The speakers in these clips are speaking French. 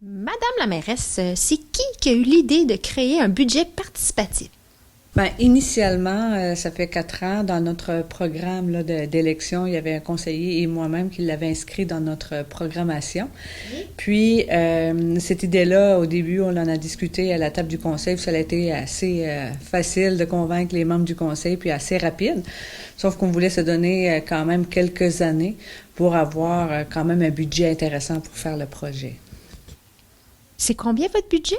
Madame la mairesse, c'est qui a eu l'idée de créer un budget participatif? Bien, initialement, ça fait 4 ans, dans notre programme là, d'élection, il y avait un conseiller et moi-même qui l'avait inscrit dans notre programmation. Puis, cette idée-là, au début, on en a discuté à la table du conseil, puis ça a été assez facile de convaincre les membres du conseil, puis assez rapide. Sauf qu'on voulait se donner quand même quelques années pour avoir quand même un budget intéressant pour faire le projet. C'est combien votre budget?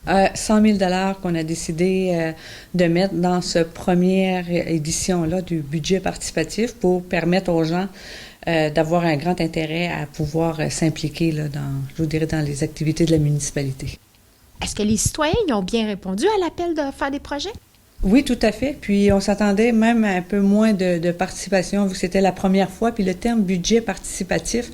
100 000 $ qu'on a décidé de mettre dans cette première édition-là du budget participatif pour permettre aux gens d'avoir un grand intérêt à pouvoir s'impliquer là, je vous dirais, dans les activités de la municipalité. Est-ce que les citoyens y ont bien répondu à l'appel de faire des projets? Oui, tout à fait. Puis on s'attendait même à un peu moins de participation, vu que c'était la première fois. Puis le terme budget participatif,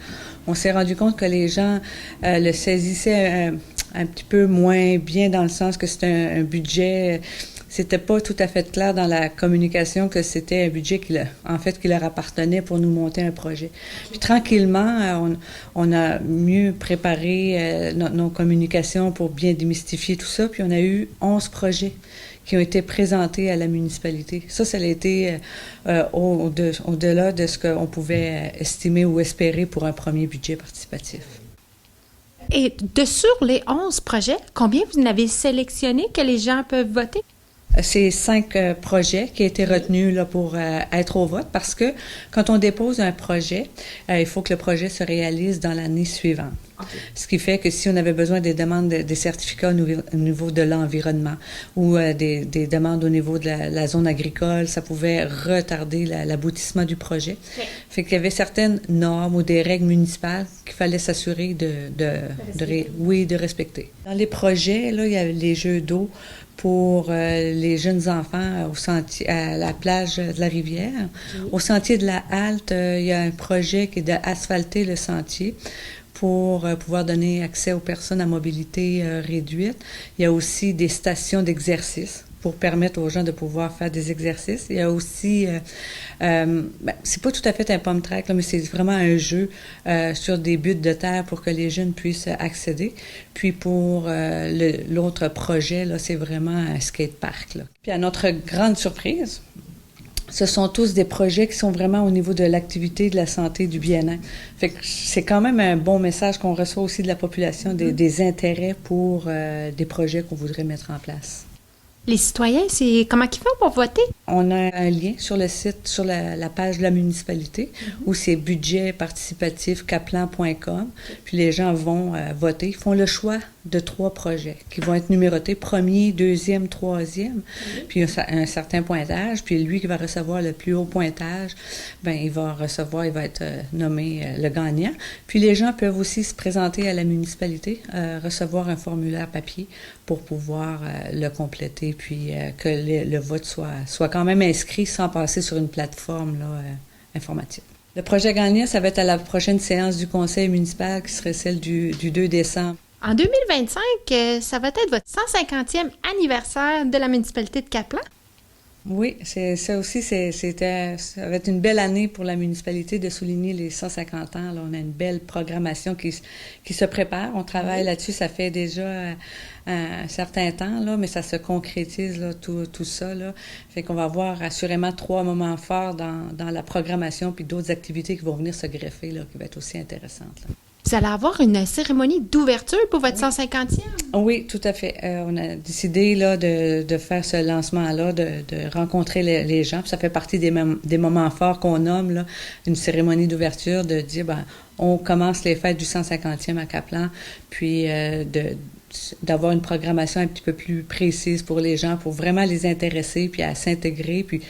on s'est rendu compte que les gens le saisissaient un petit peu moins bien, dans le sens que c'était un budget. C'était pas tout à fait clair dans la communication que c'était un budget qui leur appartenait pour nous monter un projet. Puis tranquillement, on a mieux préparé nos communications pour bien démystifier tout ça. Puis on a eu 11 projets qui ont été présentés à la municipalité. Ça a été au-delà de ce qu'on pouvait estimer ou espérer pour un premier budget participatif. Et sur les 11 projets, combien vous en avez sélectionné que les gens peuvent voter? C'est 5 projets qui ont été retenus là, pour être au vote, parce que quand on dépose un projet, il faut que le projet se réalise dans l'année suivante. Okay. Ce qui fait que si on avait besoin des demandes des certificats au niveau de l'environnement ou des demandes au niveau de la zone agricole, ça pouvait retarder l'aboutissement du projet. Okay. Fait qu'il y avait certaines normes ou des règles municipales qu'il fallait s'assurer de respecter. Dans les projets, là, il y a les jeux d'eau pour les jeunes enfants à la plage de la rivière. Oui. Au sentier de la Halte, il y a un projet qui est d'asphalter le sentier pour pouvoir donner accès aux personnes à mobilité réduite. Il y a aussi des stations d'exercice pour permettre aux gens de pouvoir faire des exercices. Il y a aussi, c'est pas tout à fait un pump track, là, mais c'est vraiment un jeu sur des buttes de terre pour que les jeunes puissent accéder. Puis pour l'autre projet, là, c'est vraiment un skatepark, là. Puis à notre grande surprise, ce sont tous des projets qui sont vraiment au niveau de l'activité, de la santé, du bien-être. Fait que c'est quand même un bon message qu'on reçoit aussi de la population, des intérêts pour des projets qu'on voudrait mettre en place. Les citoyens, comment ils font pour voter? On a un lien sur le site, sur la page de la municipalité, où c'est budgetparticipatifcaplan.com. Puis les gens vont voter. Ils font le choix de 3 projets qui vont être numérotés premier, deuxième, troisième. Puis un certain pointage. Puis lui qui va recevoir le plus haut pointage, il va être nommé le gagnant. Puis les gens peuvent aussi se présenter à la municipalité, recevoir un formulaire papier pour pouvoir le compléter, puis que le vote soit quand même inscrit sans passer sur une plateforme là, informatique. Le projet gagnant, ça va être à la prochaine séance du conseil municipal, qui serait celle du 2 décembre. En 2025, ça va être votre 150e anniversaire de la municipalité de Caplan? Oui, ça aussi, ça va être une belle année pour la municipalité de souligner les 150 ans. Là, on a une belle programmation qui se prépare. On travaille là-dessus, ça fait déjà un certain temps, là, mais ça se concrétise, là, tout ça. Là. Fait qu'on va avoir assurément 3 moments forts dans la programmation, puis d'autres activités qui vont venir se greffer, là, qui vont être aussi intéressantes. Là. Vous allez avoir une cérémonie d'ouverture pour votre 150e? Oui, tout à fait. On a décidé là, de faire ce lancement-là, de rencontrer les gens. Puis ça fait partie des moments forts qu'on nomme, là, une cérémonie d'ouverture, de dire, on commence les fêtes du 150e à Caplan, puis d'avoir une programmation un petit peu plus précise pour les gens, pour vraiment les intéresser, puis à s'intégrer, puis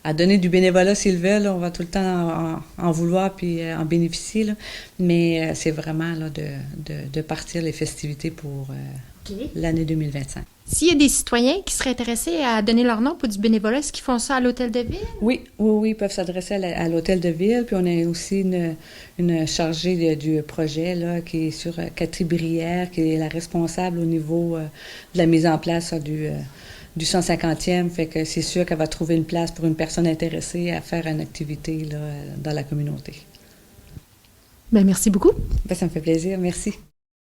à donner du bénévolat s'ils veulent. On va tout le temps en vouloir puis en bénéficier. Là. Mais c'est vraiment là, de partir les festivités pour l'année 2025. S'il y a des citoyens qui seraient intéressés à donner leur nom pour du bénévolat, est-ce qu'ils font ça à l'hôtel de ville? Oui, ils peuvent s'adresser à l'hôtel de ville. Puis on a aussi une chargée du projet là, qui est sur Cathy Brière, qui est la responsable au niveau de la mise en place du 150e, fait que c'est sûr qu'elle va trouver une place pour une personne intéressée à faire une activité là, dans la communauté. Merci beaucoup. Ça me fait plaisir. Merci.